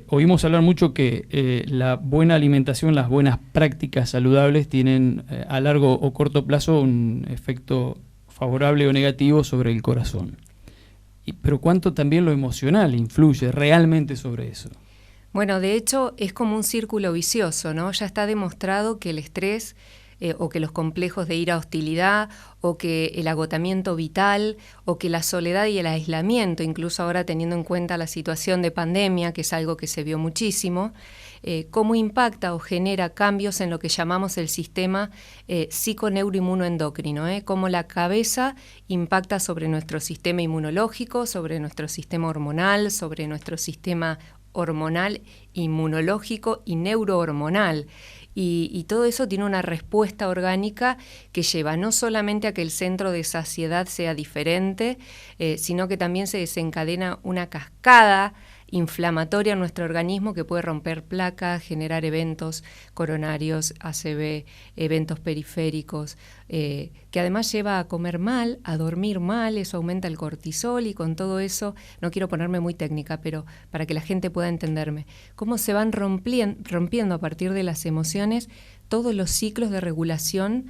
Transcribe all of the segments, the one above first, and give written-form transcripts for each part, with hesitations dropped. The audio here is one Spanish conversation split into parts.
oímos hablar mucho que la buena alimentación, las buenas prácticas saludables tienen a largo o corto plazo un efecto favorable o negativo sobre el corazón. Pero ¿cuánto también lo emocional influye realmente sobre eso? Bueno, de hecho es como un círculo vicioso, ¿no? Ya está demostrado que el estrés o que los complejos de ira hostilidad, o que el agotamiento vital, o que la soledad y el aislamiento, incluso ahora teniendo en cuenta la situación de pandemia, que es algo que se vio muchísimo, cómo impacta o genera cambios en lo que llamamos el sistema psiconeuroinmunoendocrino, cómo la cabeza impacta sobre nuestro sistema inmunológico, sobre nuestro sistema hormonal, sobre nuestro sistema hormonal, inmunológico y neurohormonal. Y todo eso tiene una respuesta orgánica que lleva no solamente a que el centro de saciedad sea diferente, sino que también se desencadena una cascada inflamatoria en nuestro organismo que puede romper placas, generar eventos coronarios, ACV, eventos periféricos, que además lleva a comer mal, a dormir mal, eso aumenta el cortisol y con todo eso, no quiero ponerme muy técnica, pero para que la gente pueda entenderme, cómo se van rompiendo a partir de las emociones todos los ciclos de regulación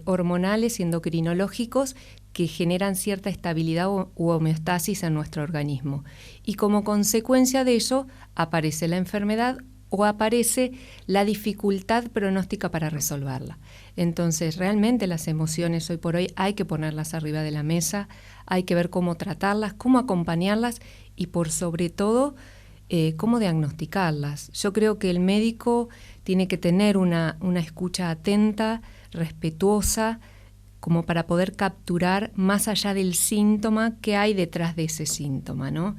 hormonales y endocrinológicos que generan cierta estabilidad u homeostasis en nuestro organismo. Y como consecuencia de ello aparece la enfermedad o aparece la dificultad pronóstica para resolverla. Entonces, realmente las emociones hoy por hoy hay que ponerlas arriba de la mesa, hay que ver cómo tratarlas, cómo acompañarlas y por sobre todo cómo diagnosticarlas. Yo creo que el médico tiene que tener una escucha atenta, respetuosa, como para poder capturar más allá del síntoma qué hay detrás de ese síntoma, ¿no?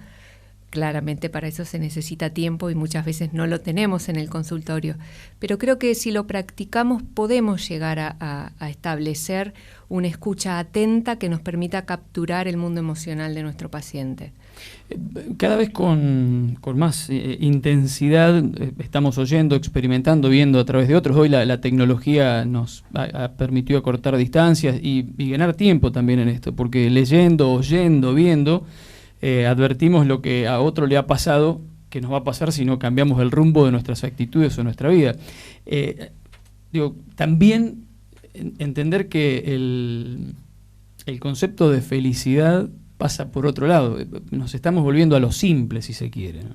Claramente para eso se necesita tiempo y muchas veces no lo tenemos en el consultorio, pero creo que si lo practicamos podemos llegar a establecer una escucha atenta que nos permita capturar el mundo emocional de nuestro paciente. Cada vez con más intensidad estamos oyendo, experimentando, viendo a través de otros. Hoy la tecnología nos ha permitido acortar distancias y ganar tiempo también en esto, porque leyendo, oyendo, viendo, advertimos lo que a otro le ha pasado, que nos va a pasar si no cambiamos el rumbo de nuestras actitudes o nuestra vida. También entender que el concepto de felicidad pasa por otro lado. Nos estamos volviendo a lo simple, si se quiere, ¿no?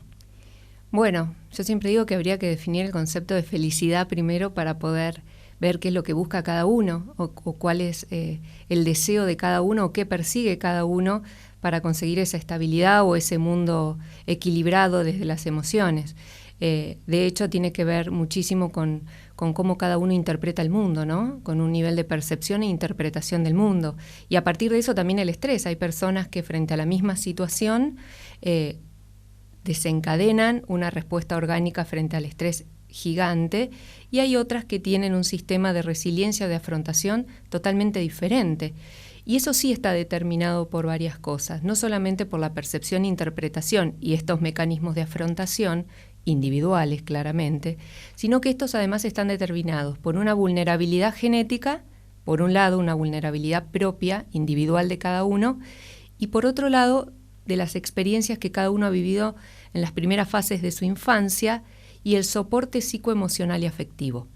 Bueno, yo siempre digo que habría que definir el concepto de felicidad primero para poder ver qué es lo que busca cada uno o cuál es el deseo de cada uno o qué persigue cada uno para conseguir esa estabilidad o ese mundo equilibrado desde las emociones. De hecho, tiene que ver muchísimo con cómo cada uno interpreta el mundo, ¿no? Con un nivel de percepción e interpretación del mundo. Y a partir de eso también el estrés. Hay personas que frente a la misma situación desencadenan una respuesta orgánica frente al estrés gigante y hay otras que tienen un sistema de resiliencia o de afrontación totalmente diferente. Y eso sí está determinado por varias cosas, no solamente por la percepción e interpretación y estos mecanismos de afrontación individuales claramente, sino que estos además están determinados por una vulnerabilidad genética, por un lado una vulnerabilidad propia, individual de cada uno, y por otro lado de las experiencias que cada uno ha vivido en las primeras fases de su infancia y el soporte psicoemocional y afectivo.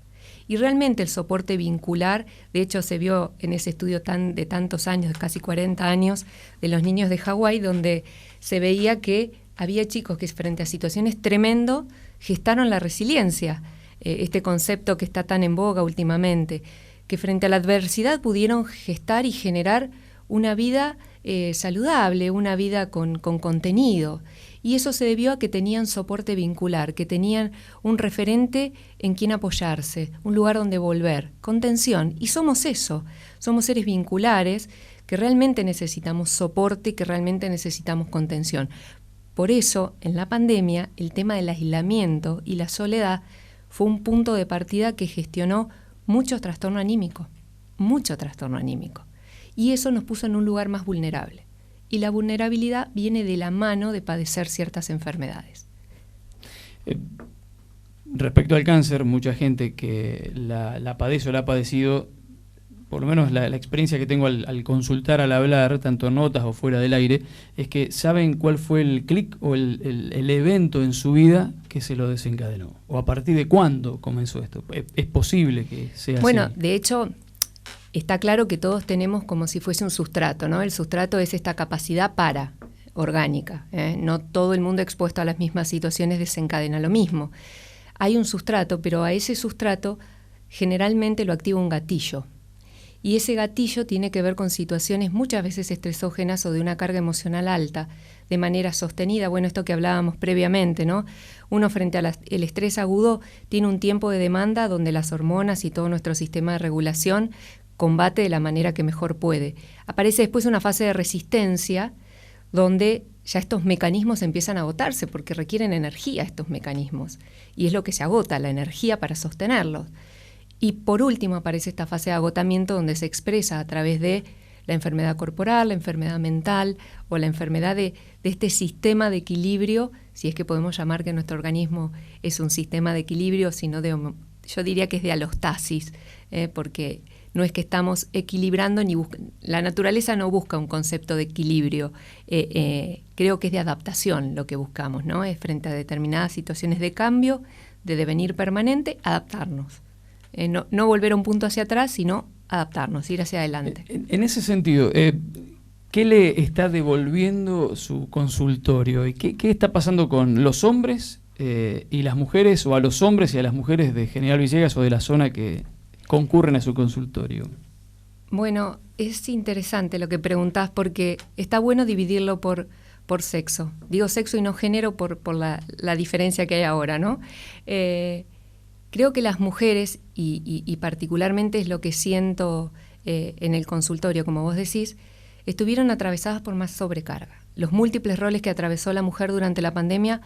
Y realmente el soporte vincular, de hecho se vio en ese estudio de tantos años, de casi 40 años, de los niños de Hawái, donde se veía que había chicos que frente a situaciones tremendo gestaron la resiliencia, este concepto que está tan en boga últimamente, que frente a la adversidad pudieron gestar y generar una vida saludable, una vida con contenido. Y eso se debió a que tenían soporte vincular, que tenían un referente en quien apoyarse, un lugar donde volver, contención. Y somos eso, somos seres vinculares que realmente necesitamos soporte y que realmente necesitamos contención. Por eso, en la pandemia, el tema del aislamiento y la soledad fue un punto de partida que gestionó mucho trastorno anímico. Y eso nos puso en un lugar más vulnerable. Y la vulnerabilidad viene de la mano de padecer ciertas enfermedades. Respecto al cáncer, mucha gente que la padece o la ha padecido por lo menos la experiencia que tengo al consultar, al hablar, tanto en notas o fuera del aire, es que saben cuál fue el clic o el evento en su vida que se lo desencadenó, o a partir de cuándo comenzó esto. Es posible que sea bueno, así. De hecho, está claro que todos tenemos como si fuese un sustrato, ¿no? El sustrato es esta capacidad orgánica, ¿eh? No todo el mundo expuesto a las mismas situaciones desencadena lo mismo. Hay un sustrato, pero a ese sustrato generalmente lo activa un gatillo. Y ese gatillo tiene que ver con situaciones muchas veces estresógenas o de una carga emocional alta, de manera sostenida. Bueno, esto que hablábamos previamente, ¿no? Uno frente al estrés agudo tiene un tiempo de demanda donde las hormonas y todo nuestro sistema de regulación combate de la manera que mejor puede. Aparece después una fase de resistencia donde ya estos mecanismos empiezan a agotarse porque requieren energía estos mecanismos. Y es lo que se agota, la energía para sostenerlos. Y por último aparece esta fase de agotamiento donde se expresa a través de la enfermedad corporal, la enfermedad mental o la enfermedad de este sistema de equilibrio, si es que podemos llamar que nuestro organismo es un sistema de equilibrio, sino yo diría que es de alostasis, porque no es que estamos equilibrando, la naturaleza no busca un concepto de equilibrio, creo que es de adaptación lo que buscamos, ¿no? Es frente a determinadas situaciones de cambio, de devenir permanente, adaptarnos. No volver a un punto hacia atrás, sino adaptarnos, ir hacia adelante. En ese sentido, ¿qué le está devolviendo su consultorio? ¿Y qué está pasando con los hombres y las mujeres, o a los hombres y a las mujeres de General Villegas o de la zona que concurren a su consultorio? Bueno, es interesante lo que preguntás porque está bueno dividirlo por sexo. Digo sexo y no género por la diferencia que hay ahora, ¿no? Creo que las mujeres, y particularmente es lo que siento en el consultorio, como vos decís, estuvieron atravesadas por más sobrecarga. Los múltiples roles que atravesó la mujer durante la pandemia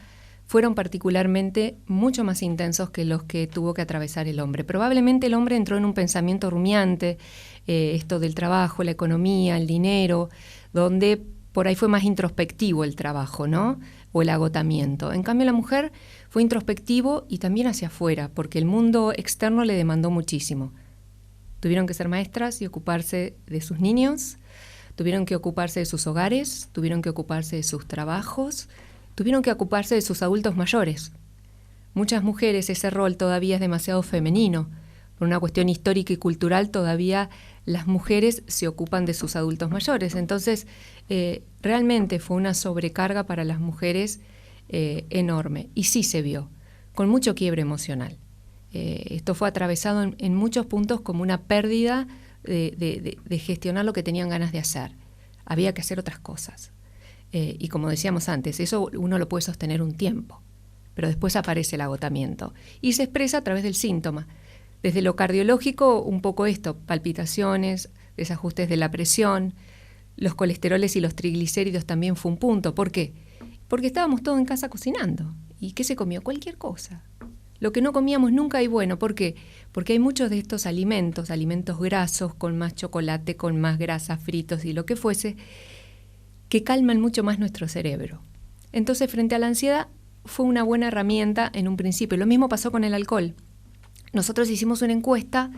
fueron particularmente mucho más intensos que los que tuvo que atravesar el hombre. Probablemente el hombre entró en un pensamiento rumiante, esto del trabajo, la economía, el dinero, donde por ahí fue más introspectivo el trabajo, ¿no? O el agotamiento. En cambio, la mujer fue introspectivo y también hacia afuera, porque el mundo externo le demandó muchísimo. Tuvieron que ser maestras y ocuparse de sus niños, tuvieron que ocuparse de sus hogares, tuvieron que ocuparse de sus trabajos, tuvieron que ocuparse de sus adultos mayores. Muchas mujeres ese rol todavía es demasiado femenino. Por una cuestión histórica y cultural todavía las mujeres se ocupan de sus adultos mayores. Entonces, realmente fue una sobrecarga para las mujeres enorme. Y sí se vio, con mucho quiebre emocional. Esto fue atravesado en muchos puntos como una pérdida de gestionar lo que tenían ganas de hacer. Había que hacer otras cosas. Y como decíamos antes, eso uno lo puede sostener un tiempo, pero después aparece el agotamiento y se expresa a través del síntoma. Desde lo cardiológico, un poco esto, palpitaciones, desajustes de la presión, los colesteroles y los triglicéridos también fue un punto. ¿Por qué? Porque estábamos todos en casa cocinando. ¿Y qué se comió? Cualquier cosa. Lo que no comíamos nunca, y bueno, ¿por qué? Porque hay muchos de estos alimentos grasos, con más chocolate, con más grasas, fritos y lo que fuese, que calman mucho más nuestro cerebro. Entonces, frente a la ansiedad, fue una buena herramienta en un principio. Lo mismo pasó con el alcohol. Nosotros hicimos una encuesta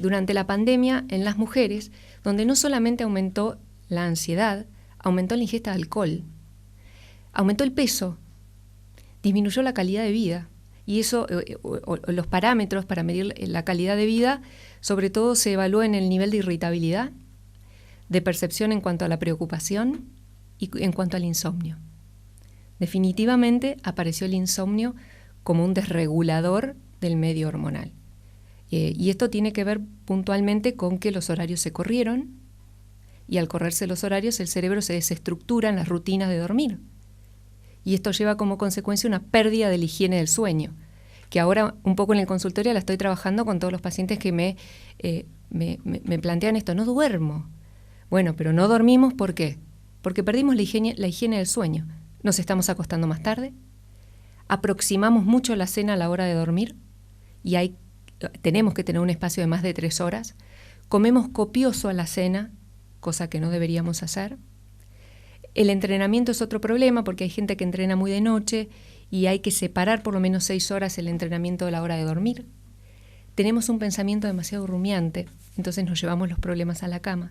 durante la pandemia en las mujeres, donde no solamente aumentó la ansiedad, aumentó la ingesta de alcohol, aumentó el peso, disminuyó la calidad de vida. Y eso, los parámetros para medir la calidad de vida, sobre todo se evalúa en el nivel de irritabilidad, de percepción en cuanto a la preocupación y en cuanto al insomnio. Definitivamente apareció el insomnio como un desregulador del medio hormonal. Y esto tiene que ver puntualmente con que los horarios se corrieron, y al correrse los horarios el cerebro se desestructura en las rutinas de dormir. Y esto lleva como consecuencia una pérdida de la higiene del sueño, que ahora un poco en el consultorio la estoy trabajando con todos los pacientes que me plantean esto: no duermo. Bueno, pero no dormimos, ¿por qué? Porque perdimos la higiene del sueño. Nos estamos acostando más tarde, aproximamos mucho la cena a la hora de dormir, y tenemos que tener un espacio de más de 3 horas, comemos copioso a la cena, cosa que no deberíamos hacer. El entrenamiento es otro problema, porque hay gente que entrena muy de noche y hay que separar por lo menos 6 horas el entrenamiento de la hora de dormir. Tenemos un pensamiento demasiado rumiante, entonces nos llevamos los problemas a la cama.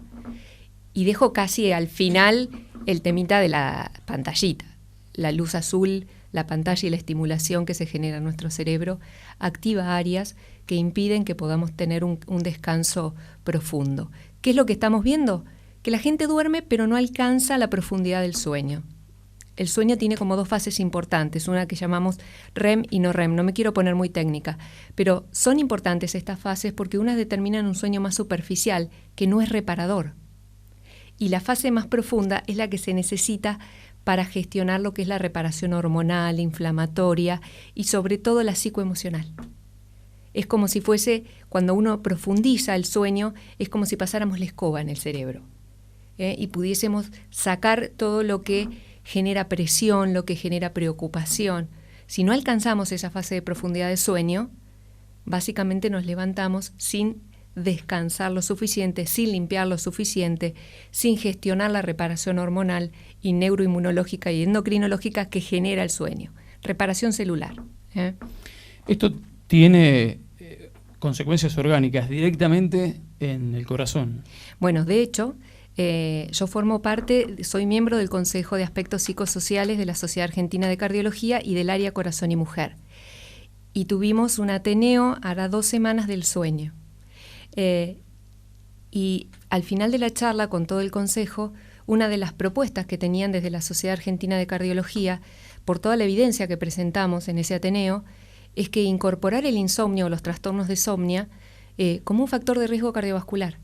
Y dejo casi al final el temita de la pantallita. La luz azul, la pantalla y la estimulación que se genera en nuestro cerebro activa áreas que impiden que podamos tener un descanso profundo. ¿Qué es lo que estamos viendo? Que la gente duerme pero no alcanza la profundidad del sueño. El sueño tiene como dos fases importantes, una que llamamos REM y no REM. No me quiero poner muy técnica, pero son importantes estas fases porque unas determinan un sueño más superficial, que no es reparador. Y la fase más profunda es la que se necesita para gestionar lo que es la reparación hormonal, inflamatoria y sobre todo la psicoemocional. Es como si fuese, cuando uno profundiza el sueño, es como si pasáramos la escoba en el cerebro, y pudiésemos sacar todo lo que genera presión, lo que genera preocupación. Si no alcanzamos esa fase de profundidad de sueño, básicamente nos levantamos sin descansar lo suficiente, sin limpiar lo suficiente, sin gestionar la reparación hormonal y neuroinmunológica y endocrinológica que genera el sueño. Reparación celular. Esto tiene consecuencias orgánicas directamente en el corazón. Bueno, de hecho, yo formo parte, soy miembro del Consejo de Aspectos Psicosociales de la Sociedad Argentina de Cardiología y del área Corazón y Mujer. Y tuvimos un Ateneo, hará 2 semanas del sueño. Y al final de la charla con todo el Consejo, una de las propuestas que tenían desde la Sociedad Argentina de Cardiología, por toda la evidencia que presentamos en ese Ateneo, es que incorporar el insomnio o los trastornos de insomnio como un factor de riesgo cardiovascular,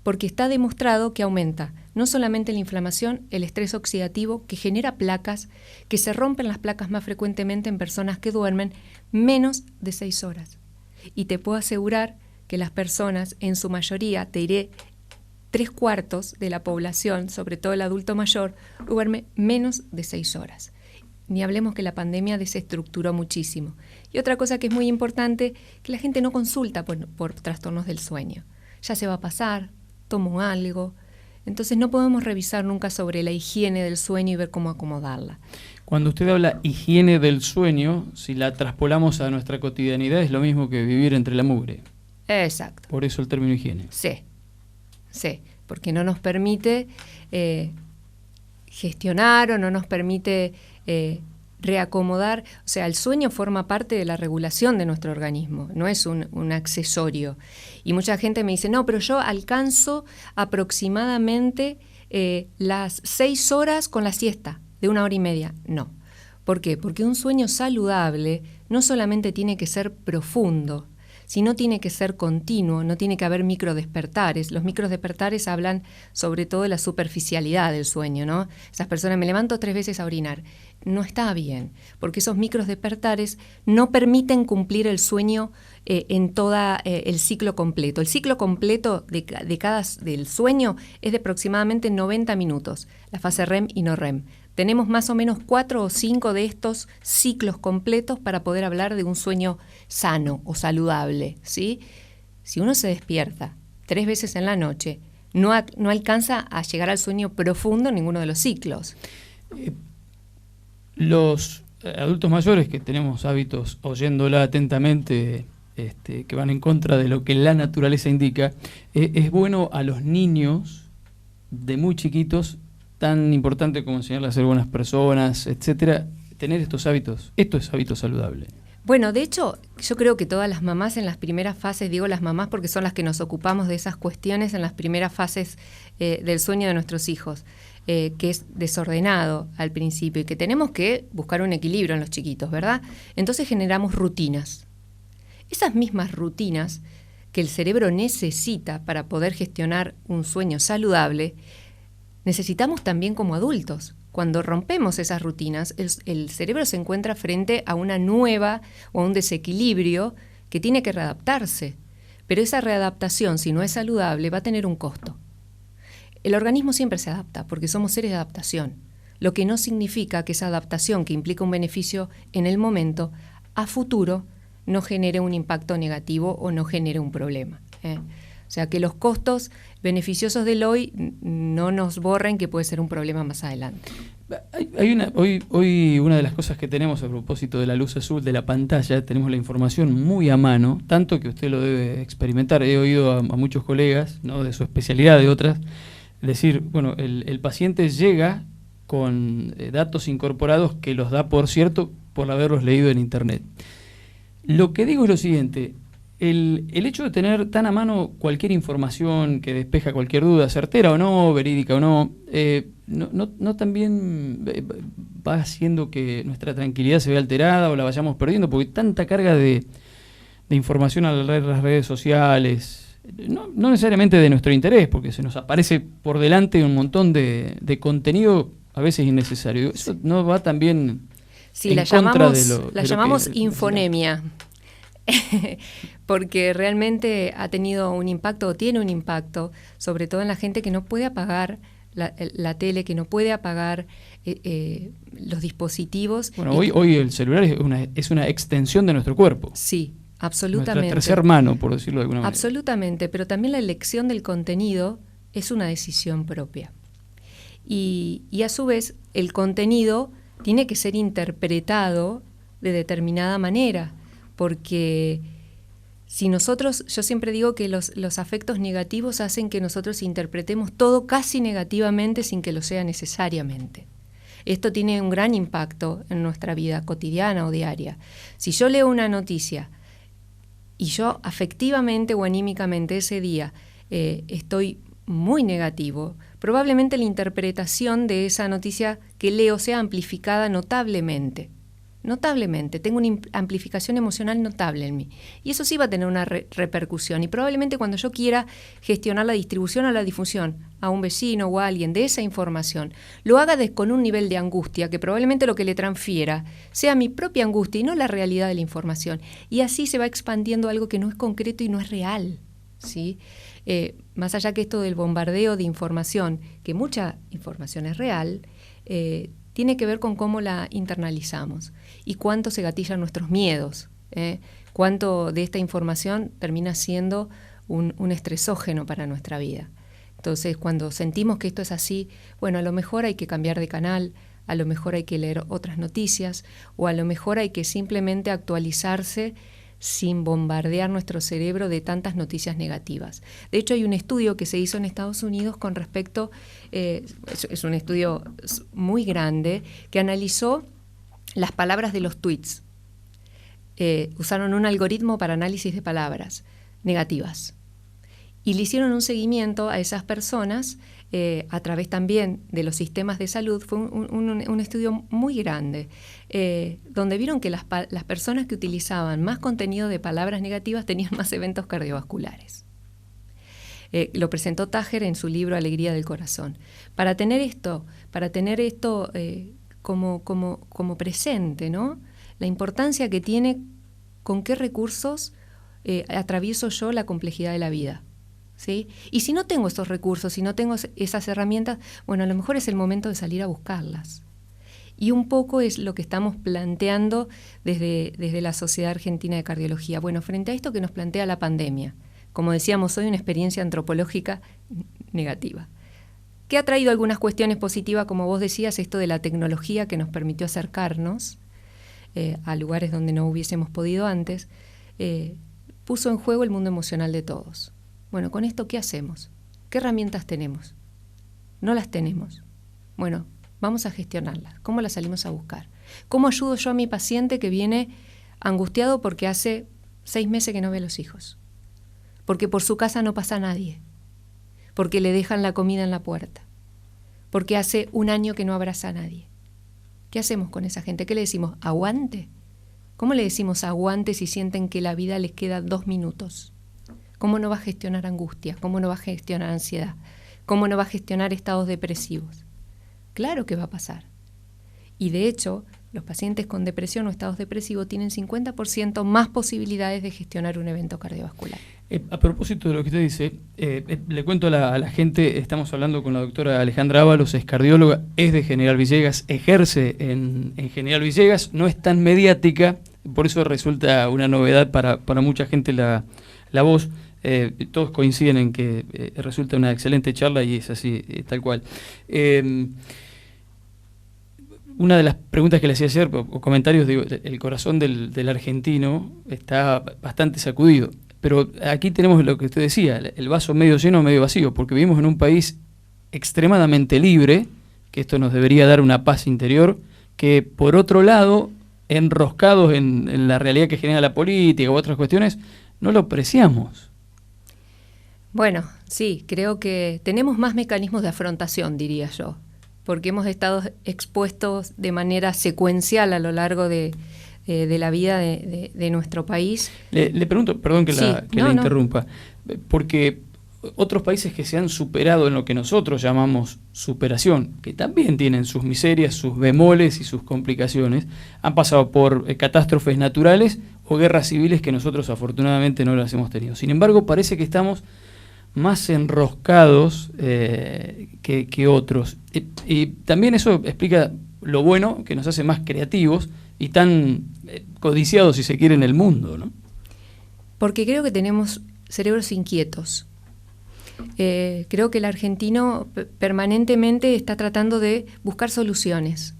porque está demostrado que aumenta no solamente la inflamación, el estrés oxidativo, que genera placas, que se rompen las placas más frecuentemente en personas que duermen menos de 6 horas. Y te puedo asegurar que las personas, en su mayoría, te diré 3/4 de la población, sobre todo el adulto mayor, duerme menos de 6 horas. Ni hablemos que la pandemia desestructuró muchísimo. Y otra cosa que es muy importante, que la gente no consulta por trastornos del sueño. Ya se va a pasar, tomo algo. Entonces no podemos revisar nunca sobre la higiene del sueño y ver cómo acomodarla. Cuando usted habla higiene del sueño, si la traspolamos a nuestra cotidianidad, es lo mismo que vivir entre la mugre. Exacto. Por eso el término higiene. Sí, porque no nos permite gestionar o no nos permite reacomodar. O sea, el sueño forma parte de la regulación de nuestro organismo, no es un accesorio. Y mucha gente me dice, no, pero yo alcanzo aproximadamente las 6 horas con la siesta, de 1 hora y media. No. ¿Por qué? Porque un sueño saludable no solamente tiene que ser profundo, sino tiene que ser continuo, no tiene que haber microdespertares. Los microdespertares hablan sobre todo de la superficialidad del sueño, ¿no? Esas personas, me levanto 3 veces a orinar. No está bien, porque esos microdespertares no permiten cumplir el sueño en todo el ciclo completo. El ciclo completo del sueño es de aproximadamente 90 minutos, la fase REM y no REM. Tenemos más o menos 4 o 5 de estos ciclos completos para poder hablar de un sueño sano o saludable, ¿sí? Si uno se despierta 3 veces en la noche, no alcanza a llegar al sueño profundo en ninguno de los ciclos. Los adultos mayores que tenemos hábitos, oyéndola atentamente, que van en contra de lo que la naturaleza indica, es bueno a los niños de muy chiquitos, tan importante como enseñarles a ser buenas personas, etcétera, tener estos hábitos. Esto es hábito saludable. Bueno, de hecho, yo creo que todas las mamás en las primeras fases, digo las mamás porque son las que nos ocupamos de esas cuestiones en las primeras fases del sueño de nuestros hijos, que es desordenado al principio y que tenemos que buscar un equilibrio en los chiquitos, ¿verdad? Entonces generamos rutinas. Esas mismas rutinas que el cerebro necesita para poder gestionar un sueño saludable, necesitamos también como adultos. Cuando rompemos esas rutinas, el cerebro se encuentra frente a una nueva o a un desequilibrio que tiene que readaptarse. Pero esa readaptación, si no es saludable, va a tener un costo. El organismo siempre se adapta porque somos seres de adaptación, lo que no significa que esa adaptación, que implica un beneficio en el momento, a futuro no genere un impacto negativo o no genere un problema. O sea, que los costos beneficiosos del hoy no nos borren que puede ser un problema más adelante. Hoy una de las cosas que tenemos a propósito de la luz azul de la pantalla, tenemos la información muy a mano, tanto que usted lo debe experimentar. He oído a muchos colegas, ¿no?, de su especialidad, de otras, decir, bueno, el paciente llega con datos incorporados que los da, por cierto, por haberlos leído en Internet. Lo que digo es lo siguiente: el hecho de tener tan a mano cualquier información que despeja cualquier duda, certera o no, verídica o no, no también va haciendo que nuestra tranquilidad se vea alterada o la vayamos perdiendo, porque tanta carga de información a las redes sociales, no necesariamente de nuestro interés, porque se nos aparece por delante un montón de contenido a veces innecesario. Eso no va también en contra de lo que llamamos infonemia. Porque realmente ha tenido un impacto, o tiene un impacto, sobre todo en la gente que no puede apagar la tele, que no puede apagar los dispositivos. Bueno, hoy el celular es una extensión de nuestro cuerpo. Sí, absolutamente. Nuestra tercer mano, por decirlo de alguna manera. Absolutamente, pero también la elección del contenido es una decisión propia. Y a su vez, el contenido tiene que ser interpretado de determinada manera, porque si nosotros, yo siempre digo que los afectos negativos hacen que nosotros interpretemos todo casi negativamente sin que lo sea necesariamente. Esto tiene un gran impacto en nuestra vida cotidiana o diaria. Si yo leo una noticia y yo afectivamente o anímicamente ese día estoy muy negativo, probablemente la interpretación de esa noticia que leo sea amplificada notablemente. Tengo una amplificación emocional notable en mí. Y eso sí va a tener una repercusión. Y probablemente cuando yo quiera gestionar la distribución o la difusión a un vecino o a alguien de esa información, lo haga con un nivel de angustia que probablemente lo que le transfiera sea mi propia angustia y no la realidad de la información. Y así se va expandiendo algo que no es concreto y no es real, ¿sí? Más allá que esto del bombardeo de información, que mucha información es real, tiene que ver con cómo la internalizamos y cuánto se gatillan nuestros miedos, cuánto de esta información termina siendo un estresógeno para nuestra vida. Entonces, cuando sentimos que esto es así, bueno, a lo mejor hay que cambiar de canal, a lo mejor hay que leer otras noticias, o a lo mejor hay que simplemente actualizarse sin bombardear nuestro cerebro de tantas noticias negativas. De hecho, hay un estudio que se hizo en Estados Unidos con respecto, es un estudio muy grande, que analizó las palabras de los tweets. Usaron un algoritmo para análisis de palabras negativas. Y le hicieron un seguimiento a esas personas a través también de los sistemas de salud. Fue un estudio muy grande, donde vieron que las personas que utilizaban más contenido de palabras negativas tenían más eventos cardiovasculares. Lo presentó Tajer en su libro Alegría del Corazón. Para tener esto como presente, ¿no?, la importancia que tiene con qué recursos atravieso yo la complejidad de la vida. ¿Sí? Y si no tengo esos recursos, si no tengo esas herramientas, bueno, a lo mejor es el momento de salir a buscarlas. Y un poco es lo que estamos planteando desde la Sociedad Argentina de Cardiología. Bueno, frente a esto que nos plantea la pandemia, como decíamos hoy, una experiencia antropológica negativa, que ha traído algunas cuestiones positivas, como vos decías, esto de la tecnología que nos permitió acercarnos a lugares donde no hubiésemos podido antes, puso en juego el mundo emocional de todos. Bueno, con esto, ¿qué hacemos? ¿Qué herramientas tenemos? No las tenemos. Bueno, vamos a gestionarlas. ¿Cómo las salimos a buscar? ¿Cómo ayudo yo a mi paciente que viene angustiado porque hace 6 meses que no ve a los hijos? Porque por su casa no pasa nadie. Porque le dejan la comida en la puerta. Porque hace 1 año que no abraza a nadie. ¿Qué hacemos con esa gente? ¿Qué le decimos? ¿Aguante? ¿Cómo le decimos aguante si sienten que la vida les queda 2 minutos? ¿Cómo no va a gestionar angustia? ¿Cómo no va a gestionar ansiedad? ¿Cómo no va a gestionar estados depresivos? Claro que va a pasar. Y de hecho, los pacientes con depresión o estados depresivos tienen 50% más posibilidades de gestionar un evento cardiovascular. A propósito de lo que usted dice, le cuento a la gente, estamos hablando con la doctora Alejandra Ábalos, es cardióloga, es de General Villegas, ejerce en General Villegas, no es tan mediática, por eso resulta una novedad para mucha gente la voz. Todos coinciden en que resulta una excelente charla y es así, tal cual. una de las preguntas que le hacía ayer, o comentarios, digo, el corazón del argentino está bastante sacudido. Pero aquí tenemos lo que usted decía, el vaso medio lleno o medio vacío, porque vivimos en un país extremadamente libre, que esto nos debería dar una paz interior, que por otro lado, enroscados en la realidad que genera la política u otras cuestiones, no lo apreciamos. Bueno, sí, creo que tenemos más mecanismos de afrontación, diría yo, porque hemos estado expuestos de manera secuencial a lo largo de la vida de nuestro país. Le pregunto, perdón que la interrumpa, porque otros países que se han superado en lo que nosotros llamamos superación, que también tienen sus miserias, sus bemoles y sus complicaciones, han pasado por catástrofes naturales o guerras civiles que nosotros afortunadamente no las hemos tenido. Sin embargo, parece que estamos más enroscados que otros. Y también eso explica lo bueno, que nos hace más creativos y tan codiciados, si se quiere, en el mundo, ¿no? Porque creo que tenemos cerebros inquietos. Creo que el argentino permanentemente está tratando de buscar soluciones.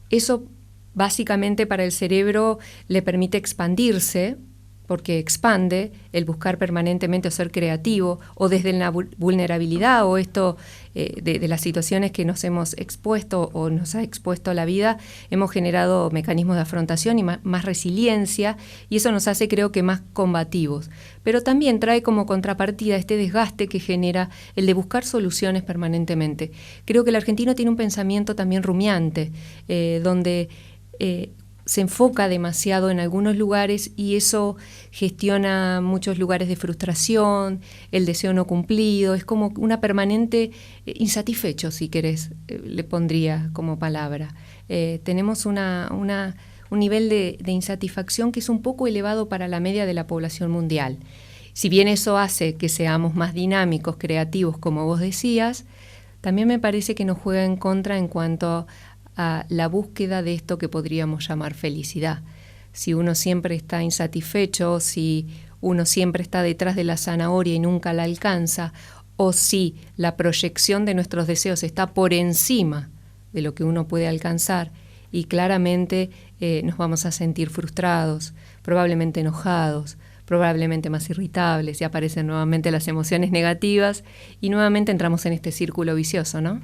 Eso básicamente para el cerebro le permite expandirse, porque expande el buscar permanentemente o ser creativo, o desde la vulnerabilidad o esto de las situaciones que nos hemos expuesto o nos ha expuesto la vida, hemos generado mecanismos de afrontación y más resiliencia, y eso nos hace, creo que, más combativos. Pero también trae como contrapartida este desgaste que genera el de buscar soluciones permanentemente. Creo que el argentino tiene un pensamiento también rumiante, donde se enfoca demasiado en algunos lugares y eso gestiona muchos lugares de frustración, el deseo no cumplido, es como una permanente insatisfecho, si querés, le pondría como palabra. Tenemos un nivel de insatisfacción que es un poco elevado para la media de la población mundial. Si bien eso hace que seamos más dinámicos, creativos, como vos decías, también me parece que nos juega en contra en cuanto a la búsqueda de esto que podríamos llamar felicidad. Si uno siempre está insatisfecho, si uno siempre está detrás de la zanahoria y nunca la alcanza, o si la proyección de nuestros deseos está por encima de lo que uno puede alcanzar, y claramente nos vamos a sentir frustrados, probablemente enojados, probablemente más irritables, y aparecen nuevamente las emociones negativas, y nuevamente entramos en este círculo vicioso, ¿no?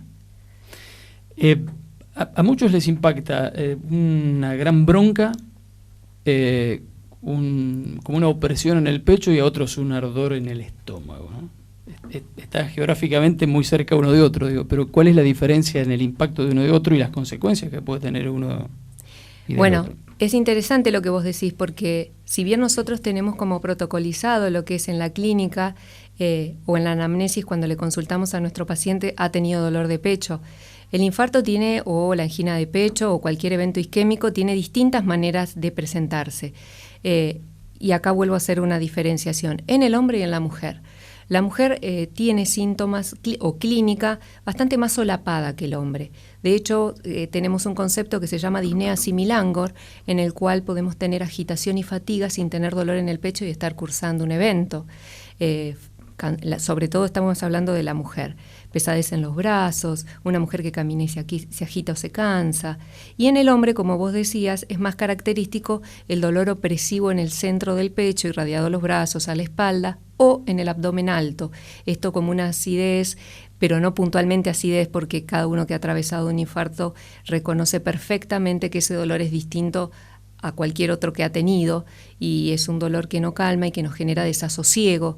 A muchos les impacta una gran bronca, como una opresión en el pecho, y a otros un ardor en el estómago, ¿no? Está geográficamente muy cerca uno de otro, digo, pero ¿cuál es la diferencia en el impacto de uno de otro y las consecuencias que puede tener uno y del otro? Es interesante lo que vos decís, porque si bien nosotros tenemos como protocolizado lo que es en la clínica o en la anamnesis cuando le consultamos a nuestro paciente ha tenido dolor de pecho, el infarto tiene, o la angina de pecho, o cualquier evento isquémico, tiene distintas maneras de presentarse. Y acá vuelvo a hacer una diferenciación en el hombre y en la mujer. La mujer tiene síntomas o clínica bastante más solapada que el hombre. De hecho, tenemos un concepto que se llama disnea similangor, en el cual podemos tener agitación y fatiga sin tener dolor en el pecho y estar cursando un evento. Sobre todo estamos hablando de la mujer. Pesadez en los brazos, una mujer que camina y se agita o se cansa. Y en el hombre, como vos decías, es más característico el dolor opresivo en el centro del pecho, irradiado a los brazos, a la espalda o en el abdomen alto. Esto como una acidez, pero no puntualmente acidez, porque cada uno que ha atravesado un infarto reconoce perfectamente que ese dolor es distinto a cualquier otro que ha tenido, y es un dolor que no calma y que nos genera desasosiego.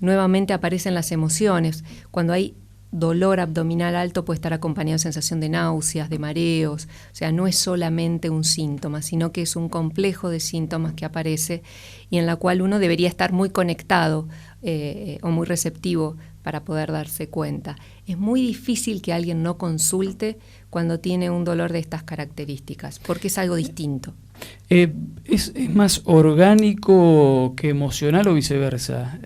Nuevamente aparecen las emociones. Cuando hay dolor abdominal alto puede estar acompañado de sensación de náuseas, de mareos, o sea, no es solamente un síntoma, sino que es un complejo de síntomas que aparece y en la cual uno debería estar muy conectado o muy receptivo para poder darse cuenta. Es muy difícil que alguien no consulte cuando tiene un dolor de estas características, porque es algo distinto. ¿Es más orgánico que emocional o viceversa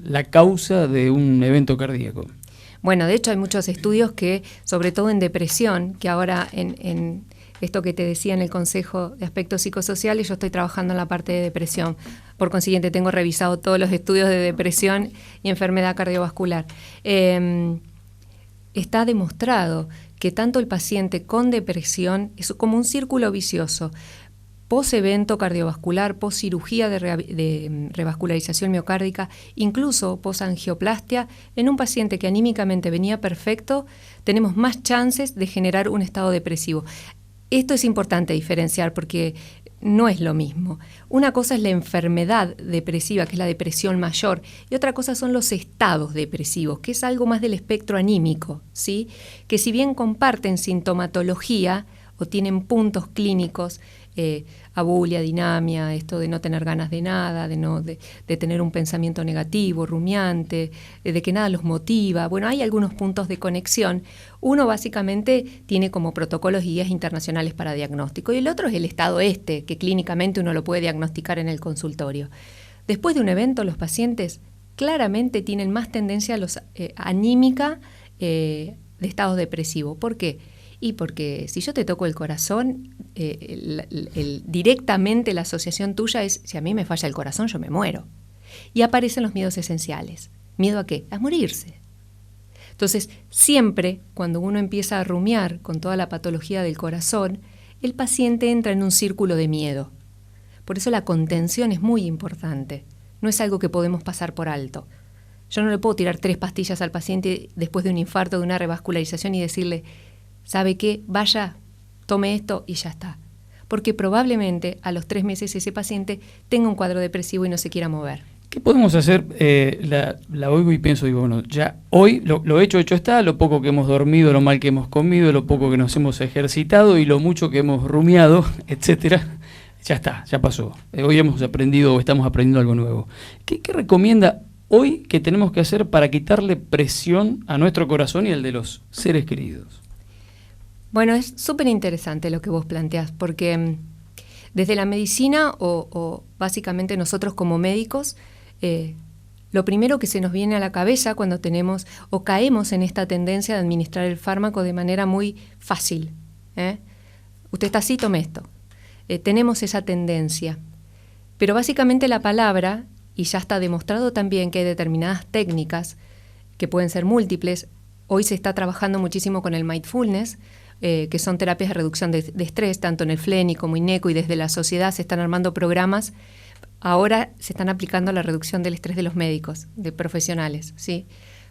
la causa de un evento cardíaco? Bueno, de hecho hay muchos estudios que, sobre todo en depresión, que ahora en esto que te decía en el Consejo de Aspectos Psicosociales, yo estoy trabajando en la parte de depresión. Por consiguiente, tengo revisado todos los estudios de depresión y enfermedad cardiovascular. Está demostrado que tanto el paciente con depresión es como un círculo vicioso. Post-evento cardiovascular, post-cirugía de revascularización miocárdica, incluso post-angioplastia, en un paciente que anímicamente venía perfecto, tenemos más chances de generar un estado depresivo. Esto es importante diferenciar porque no es lo mismo. Una cosa es la enfermedad depresiva, que es la depresión mayor, y otra cosa son los estados depresivos, que es algo más del espectro anímico, ¿sí? Que si bien comparten sintomatología o tienen puntos clínicos, abulia, dinamia, esto de no tener ganas de nada, de tener un pensamiento negativo, rumiante, de que nada los motiva. Bueno, hay algunos puntos de conexión. Uno básicamente tiene como protocolos y guías internacionales para diagnóstico, y el otro es el estado que clínicamente uno lo puede diagnosticar en el consultorio. Después de un evento, los pacientes claramente tienen más tendencia a los anímica de estado depresivo. ¿Por qué? Y porque si yo te toco el corazón, directamente la asociación tuya es, si a mí me falla el corazón, yo me muero. Y aparecen los miedos esenciales. ¿Miedo a qué? A morirse. Entonces, siempre cuando uno empieza a rumiar con toda la patología del corazón, el paciente entra en un círculo de miedo. Por eso la contención es muy importante. No es algo que podemos pasar por alto. Yo no le puedo tirar 3 pastillas al paciente después de un infarto, de una revascularización y decirle, ¿sabe qué? Vaya, tome esto y ya está. Porque probablemente a los 3 meses ese paciente tenga un cuadro depresivo y no se quiera mover. ¿Qué podemos hacer? La oigo y pienso, digo, bueno, ya hoy lo hecho está, lo poco que hemos dormido, lo mal que hemos comido, lo poco que nos hemos ejercitado y lo mucho que hemos rumiado, etcétera, ya está, ya pasó. Hoy hemos aprendido o estamos aprendiendo algo nuevo. ¿Qué recomienda hoy que tenemos que hacer para quitarle presión a nuestro corazón y al de los seres queridos? Bueno, es súper interesante lo que vos planteás, porque desde la medicina o básicamente nosotros como médicos, lo primero que se nos viene a la cabeza cuando tenemos o caemos en esta tendencia de administrar el fármaco de manera muy fácil. Usted está así, tome esto. Tenemos esa tendencia. Pero básicamente la palabra, y ya está demostrado también que hay determinadas técnicas que pueden ser múltiples. Hoy se está trabajando muchísimo con el mindfulness, que son terapias de reducción de estrés, tanto en el FLENI como INECO, y desde la sociedad se están armando programas. Ahora se están aplicando a la reducción del estrés de los médicos, de profesionales, ¿sí?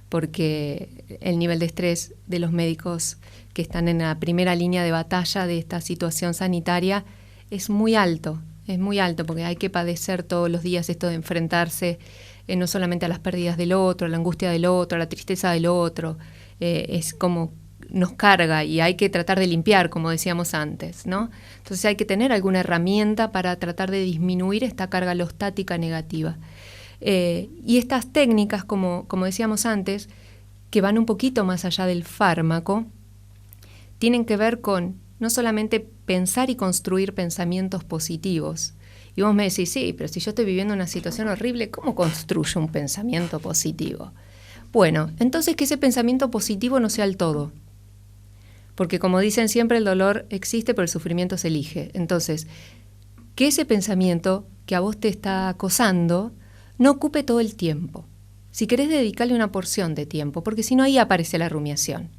Porque el nivel de estrés de los médicos que están en la primera línea de batalla de esta situación sanitaria es muy alto, porque hay que padecer todos los días esto de enfrentarse no solamente a las pérdidas del otro, a la angustia del otro, a la tristeza del otro, es como nos carga y hay que tratar de limpiar, como decíamos antes, ¿no? Entonces hay que tener alguna herramienta para tratar de disminuir esta carga alostática negativa. Y estas técnicas, como decíamos antes, que van un poquito más allá del fármaco, tienen que ver con no solamente pensar y construir pensamientos positivos. Y vos me decís, sí, pero si yo estoy viviendo una situación horrible, ¿cómo construyo un pensamiento positivo? Bueno, entonces que ese pensamiento positivo no sea el todo. Porque como dicen siempre, el dolor existe, pero el sufrimiento se elige. Entonces, que ese pensamiento que a vos te está acosando no ocupe todo el tiempo. Si querés dedicarle una porción de tiempo, porque si no ahí aparece la rumiación.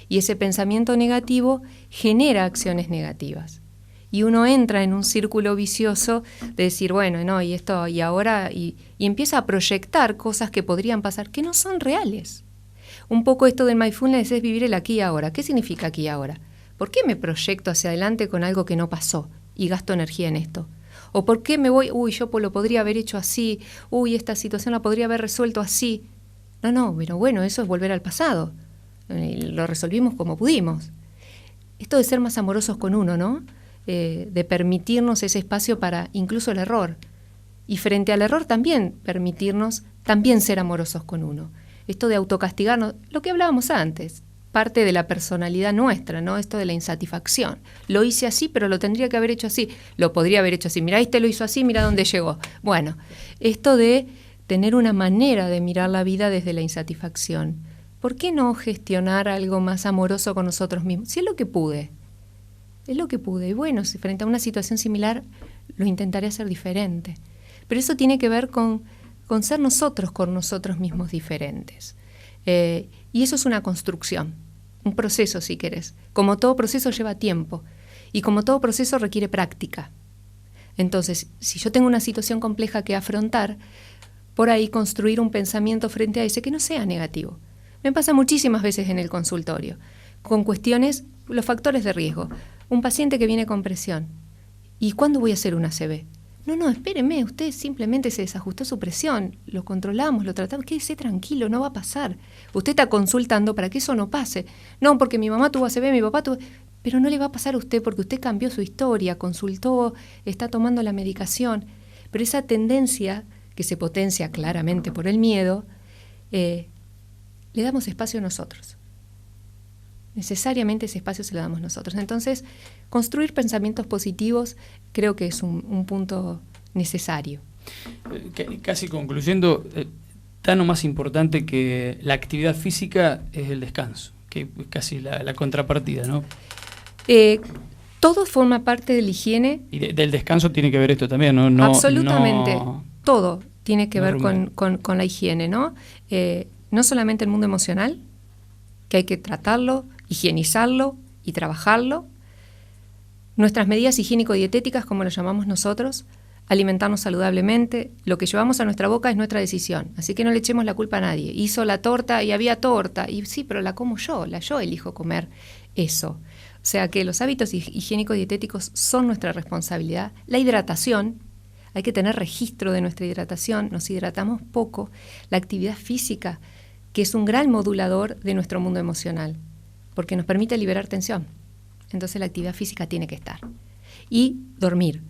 Y ese pensamiento negativo genera acciones negativas. Y uno entra en un círculo vicioso de decir, bueno, no, y esto, y ahora, y empieza a proyectar cosas que podrían pasar, que no son reales. Un poco esto del mindfulness es vivir el aquí y ahora. ¿Qué significa aquí y ahora? ¿Por qué me proyecto hacia adelante con algo que no pasó y gasto energía en esto? ¿O por qué me voy, yo lo podría haber hecho así, esta situación la podría haber resuelto así? No, pero bueno, eso es volver al pasado. Lo resolvimos como pudimos. Esto de ser más amorosos con uno, ¿no? De permitirnos ese espacio para incluso el error. Y frente al error también permitirnos también ser amorosos con uno. Esto de autocastigarnos, lo que hablábamos antes, parte de la personalidad nuestra, ¿no? Esto de la insatisfacción. Lo hice así, pero lo tendría que haber hecho así. Lo podría haber hecho así. Mirá, este lo hizo así, mirá dónde llegó. Bueno, esto de tener una manera de mirar la vida desde la insatisfacción. ¿Por qué no gestionar algo más amoroso con nosotros mismos? Si es lo que pude. Es lo que pude. Y bueno, si frente a una situación similar, lo intentaré hacer diferente. Pero eso tiene que ver con ser nosotros con nosotros mismos diferentes. Y eso es una construcción. un proceso si querés. Como todo proceso lleva tiempo y como todo proceso requiere práctica. Entonces, si yo tengo una situación compleja que afrontar, por ahí construir un pensamiento frente a ese que no sea negativo. Me pasa muchísimas veces en el consultorio, con cuestiones, los factores de riesgo. Un paciente que viene con presión. ¿Y cuándo voy a hacer una ACV? No, espéreme, usted simplemente se desajustó su presión, lo controlamos, lo tratamos, quédese tranquilo, no va a pasar. Usted está consultando para que eso no pase. No, porque mi mamá tuvo ACV, mi papá tuvo... Pero no le va a pasar a usted porque usted cambió su historia, consultó, está tomando la medicación. Pero esa tendencia, que se potencia claramente por el miedo, le damos espacio a nosotros. Necesariamente ese espacio se lo damos nosotros. Entonces, construir pensamientos positivos creo que es un punto necesario. Casi concluyendo, tan o más importante que la actividad física es el descanso, que es casi la contrapartida, ¿no? Todo forma parte de la higiene. Y del descanso tiene que ver esto también, ¿no? Absolutamente, todo tiene que ver con la higiene, ¿no? No solamente el mundo emocional, que hay que tratarlo, higienizarlo y trabajarlo. Nuestras medidas higiénico-dietéticas, como lo llamamos nosotros, alimentarnos saludablemente. Lo que llevamos a nuestra boca es nuestra decisión, así que no le echemos la culpa a nadie. Hizo la torta y había torta, y sí, pero la como yo elijo comer eso. O sea que los hábitos higiénico-dietéticos son nuestra responsabilidad. La hidratación, hay que tener registro de nuestra hidratación, nos hidratamos poco. La actividad física, que es un gran modulador de nuestro mundo emocional, porque nos permite liberar tensión. Entonces la actividad física tiene que estar. Y dormir.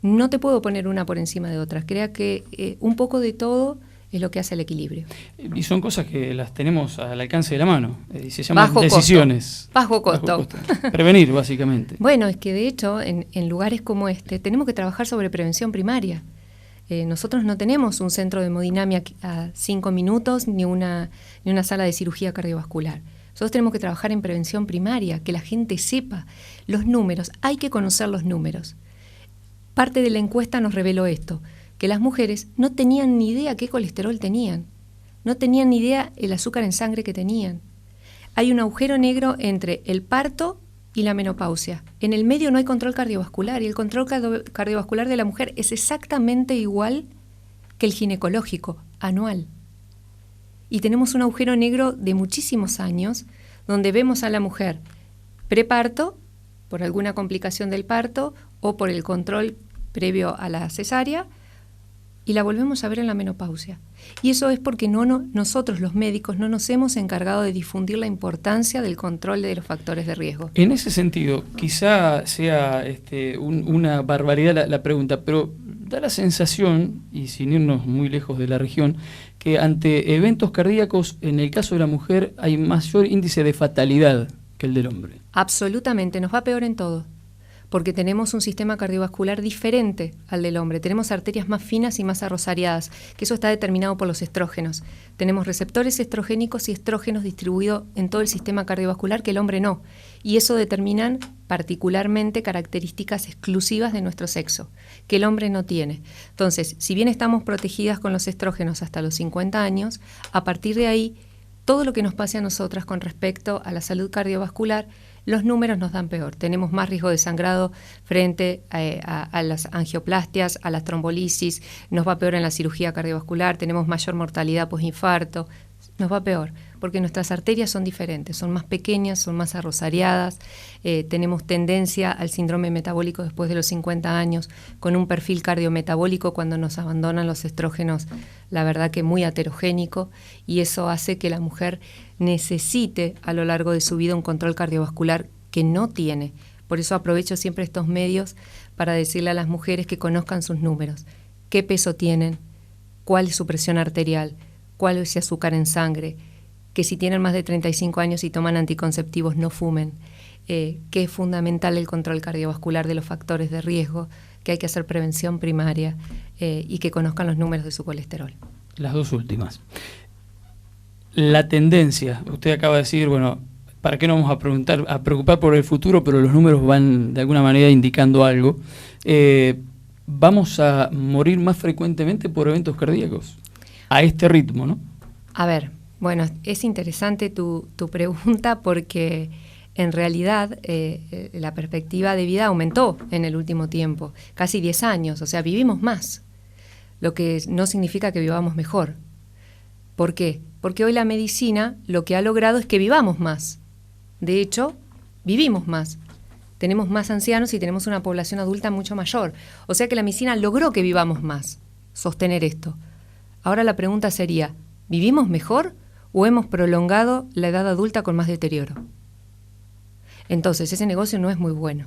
No te puedo poner una por encima de otra. Creo que un poco de todo es lo que hace el equilibrio. Y son cosas que las tenemos al alcance de la mano. Se llaman decisiones. Bajo costo. Prevenir, básicamente. Bueno, es que de hecho, en lugares como este, tenemos que trabajar sobre prevención primaria. Nosotros no tenemos un centro de hemodinamia a 5 minutos ni una sala de cirugía cardiovascular. Nosotros tenemos que trabajar en prevención primaria, que la gente sepa los números. Hay que conocer los números. Parte de la encuesta nos reveló esto, que las mujeres no tenían ni idea qué colesterol tenían, no tenían ni idea el azúcar en sangre que tenían. Hay un agujero negro entre el parto y la menopausia. En el medio no hay control cardiovascular y el control cardiovascular de la mujer es exactamente igual que el ginecológico, anual. Y tenemos un agujero negro de muchísimos años donde vemos a la mujer preparto, por alguna complicación del parto o por el control previo a la cesárea, y la volvemos a ver en la menopausia. Y eso es porque nosotros los médicos no nos hemos encargado de difundir la importancia del control de los factores de riesgo. En ese sentido, quizá sea una barbaridad la pregunta, pero da la sensación, y sin irnos muy lejos de la región, que ante eventos cardíacos, en el caso de la mujer, hay mayor índice de fatalidad que el del hombre. Absolutamente, nos va peor en todo. Porque tenemos un sistema cardiovascular diferente al del hombre. Tenemos arterias más finas y más arrosariadas, que eso está determinado por los estrógenos. Tenemos receptores estrogénicos y estrógenos distribuidos en todo el sistema cardiovascular que el hombre no. Y eso determinan particularmente características exclusivas de nuestro sexo, que el hombre no tiene. Entonces, si bien estamos protegidas con los estrógenos hasta los 50 años, a partir de ahí, todo lo que nos pase a nosotras con respecto a la salud cardiovascular, los números nos dan peor. Tenemos más riesgo de sangrado frente a las angioplastias, a las trombolisis, nos va peor en la cirugía cardiovascular, tenemos mayor mortalidad posinfarto, nos va peor, porque nuestras arterias son diferentes, son más pequeñas, son más arrosariadas, tenemos tendencia al síndrome metabólico después de los 50 años, con un perfil cardiometabólico cuando nos abandonan los estrógenos, la verdad que muy heterogénico, y eso hace que la mujer necesite a lo largo de su vida un control cardiovascular que no tiene. Por eso aprovecho siempre estos medios para decirle a las mujeres que conozcan sus números, qué peso tienen, cuál es su presión arterial, cuál es su azúcar en sangre, que si tienen más de 35 años y toman anticonceptivos no fumen, que es fundamental el control cardiovascular de los factores de riesgo, que hay que hacer prevención primaria y que conozcan los números de su colesterol. Las dos últimas. La tendencia, usted acaba de decir, bueno, ¿para qué no vamos a preocupar por el futuro? Pero los números van de alguna manera indicando algo. ¿Vamos a morir más frecuentemente por eventos cardíacos? A este ritmo, ¿no? A ver, Bueno, es interesante tu pregunta porque en realidad la perspectiva de vida aumentó en el último tiempo, casi 10 años, o sea, vivimos más, lo que no significa que vivamos mejor. ¿Por qué? Porque hoy la medicina lo que ha logrado es que vivamos más. De hecho, vivimos más. Tenemos más ancianos y tenemos una población adulta mucho mayor. O sea que la medicina logró que vivamos más, sostener esto. Ahora la pregunta sería, ¿vivimos mejor o hemos prolongado la edad adulta con más deterioro? Entonces, ese negocio no es muy bueno.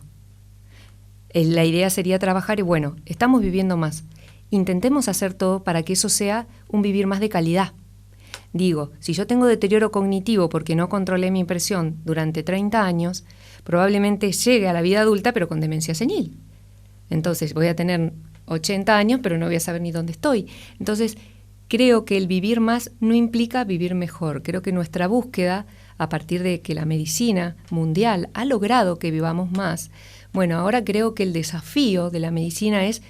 La idea sería trabajar y bueno, estamos viviendo más. Intentemos hacer todo para que eso sea un vivir más de calidad. Digo, si yo tengo deterioro cognitivo porque no controlé mi impresión durante 30 años, probablemente llegue a la vida adulta pero con demencia senil. Entonces voy a tener 80 años pero no voy a saber ni dónde estoy. Entonces creo que el vivir más no implica vivir mejor. Creo que nuestra búsqueda, a partir de que la medicina mundial ha logrado que vivamos más, bueno, ahora creo que el desafío de la medicina es,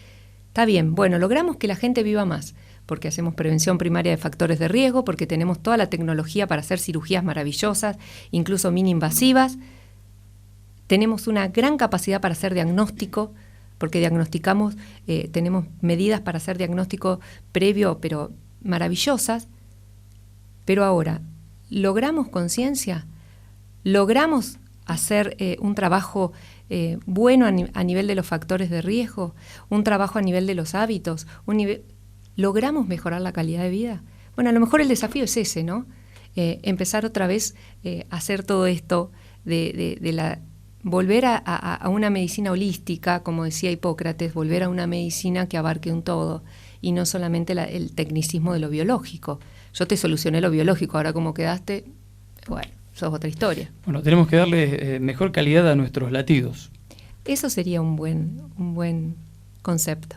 está bien, bueno, logramos que la gente viva más, porque hacemos prevención primaria de factores de riesgo, porque tenemos toda la tecnología para hacer cirugías maravillosas, incluso mini-invasivas. Tenemos una gran capacidad para hacer diagnóstico, porque diagnosticamos, tenemos medidas para hacer diagnóstico previo, pero maravillosas. Pero ahora, ¿logramos conciencia? ¿Logramos hacer un trabajo bueno a nivel de los factores de riesgo? ¿Un trabajo a nivel de los hábitos? ¿Logramos mejorar la calidad de vida? Bueno, a lo mejor el desafío es ese, ¿no? Empezar otra vez a hacer todo esto volver a una medicina holística, como decía Hipócrates, volver a una medicina que abarque un todo y no solamente el tecnicismo de lo biológico. Yo te solucioné lo biológico, ahora cómo quedaste, bueno, eso es otra historia. Bueno, tenemos que darle mejor calidad a nuestros latidos. Eso sería un buen concepto.